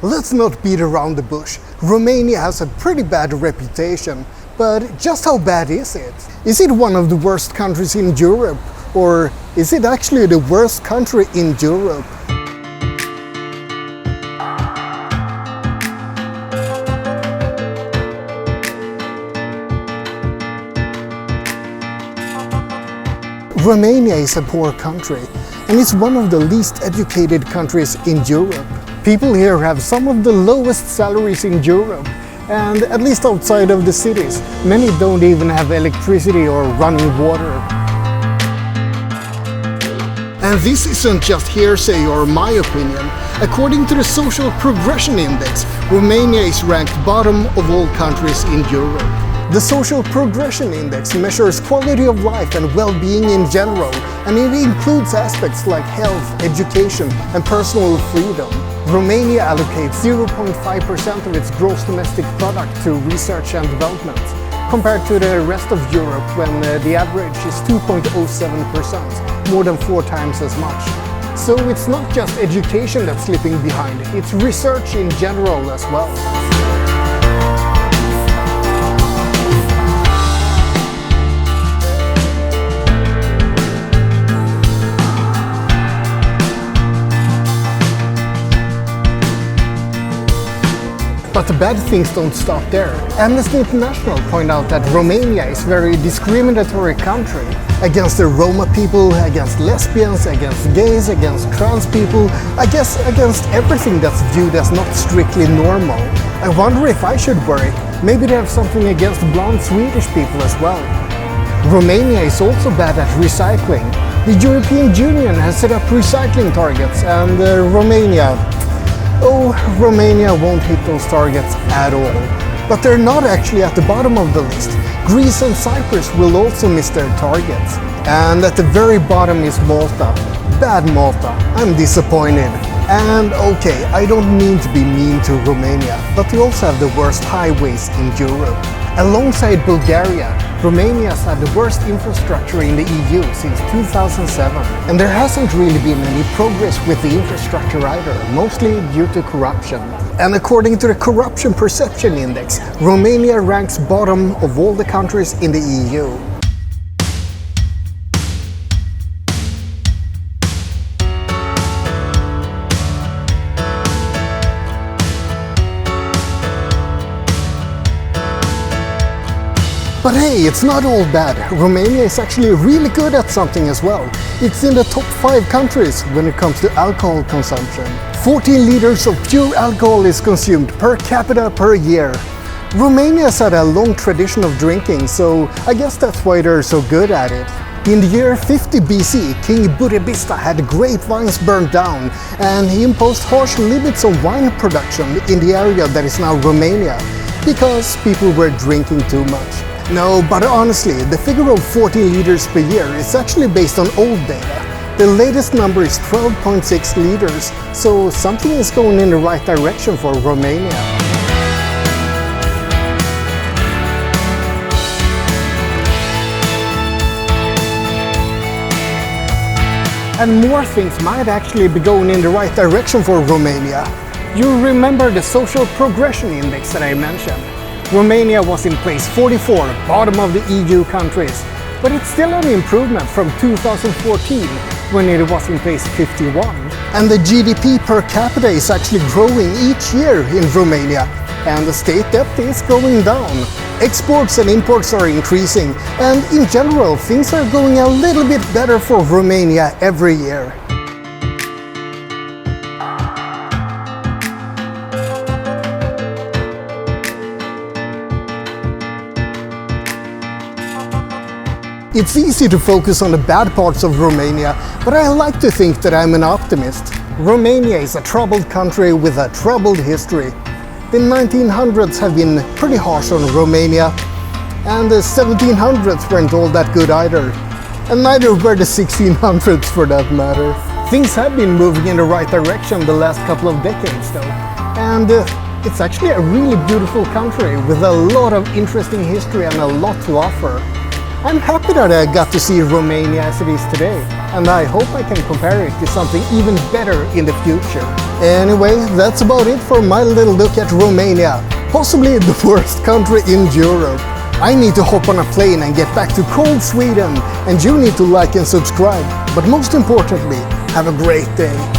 Let's not beat around the bush. Romania has a pretty bad reputation, but just how bad is it? Is it one of the worst countries in Europe? Or is it actually the worst country in Europe? Romania is a poor country, and it's one of the least educated countries in Europe. People here have some of the lowest salaries in Europe, and at least outside of the cities, many don't even have electricity or running water. And this isn't just hearsay or my opinion. According to the Social Progression Index, Romania is ranked bottom of all countries in Europe. The Social Progression Index measures quality of life and well-being in general, and it includes aspects like health, education, and personal freedom. Romania allocates 0.5% of its gross domestic product to research and development, compared to the rest of Europe when the average is 2.07%, more than 4 times as much. So it's not just education that's slipping behind, it's research in general as well. But the bad things don't stop there. Amnesty International point out that Romania is a very discriminatory country against the Roma people, against lesbians, against gays, against trans people, I guess against everything that's viewed as not strictly normal. I wonder if I should worry. Maybe they have something against blonde Swedish people as well. Romania is also bad at recycling. The European Union has set up recycling targets, and Romania won't hit those targets at all. But they're not actually at the bottom of the list. Greece and Cyprus will also miss their targets. And at the very bottom is Malta. Bad Malta. I'm disappointed. And okay, I don't mean to be mean to Romania, but they also have the worst highways in Europe. Alongside Bulgaria, Romania has had the worst infrastructure in the EU since 2007. And there hasn't really been any progress with the infrastructure either, mostly due to corruption. And according to the Corruption Perception Index, Romania ranks bottom of all the countries in the EU. But hey, it's not all bad. Romania is actually really good at something as well. It's in the top 5 countries when it comes to alcohol consumption. 14 liters of pure alcohol is consumed per capita per year. Romania's had a long tradition of drinking, so I guess that's why they're so good at it. In the year 50 BC, King Burebista had grapevines burned down, and he imposed harsh limits on wine production in the area that is now Romania, because people were drinking too much. No, but honestly, the figure of 14 liters per year is actually based on old data. The latest number is 12.6 liters, so something is going in the right direction for Romania. And more things might actually be going in the right direction for Romania. You remember the Social Progression Index that I mentioned? Romania was in place 44, bottom of the EU countries, but it's still an improvement from 2014, when it was in place 51. And the GDP per capita is actually growing each year in Romania, and the state debt is going down. Exports and imports are increasing, and in general, things are going a little bit better for Romania every year. It's easy to focus on the bad parts of Romania, but I like to think that I'm an optimist. Romania is a troubled country with a troubled history. The 1900s have been pretty harsh on Romania, and the 1700s weren't all that good either. And neither were the 1600s for that matter. Things have been moving in the right direction the last couple of decades though. And it's actually a really beautiful country with a lot of interesting history and a lot to offer. I'm happy that I got to see Romania as it is today, and I hope I can compare it to something even better in the future. Anyway, that's about it for my little look at Romania, possibly the worst country in Europe. I need to hop on a plane and get back to cold Sweden, and you need to like and subscribe. But most importantly, have a great day.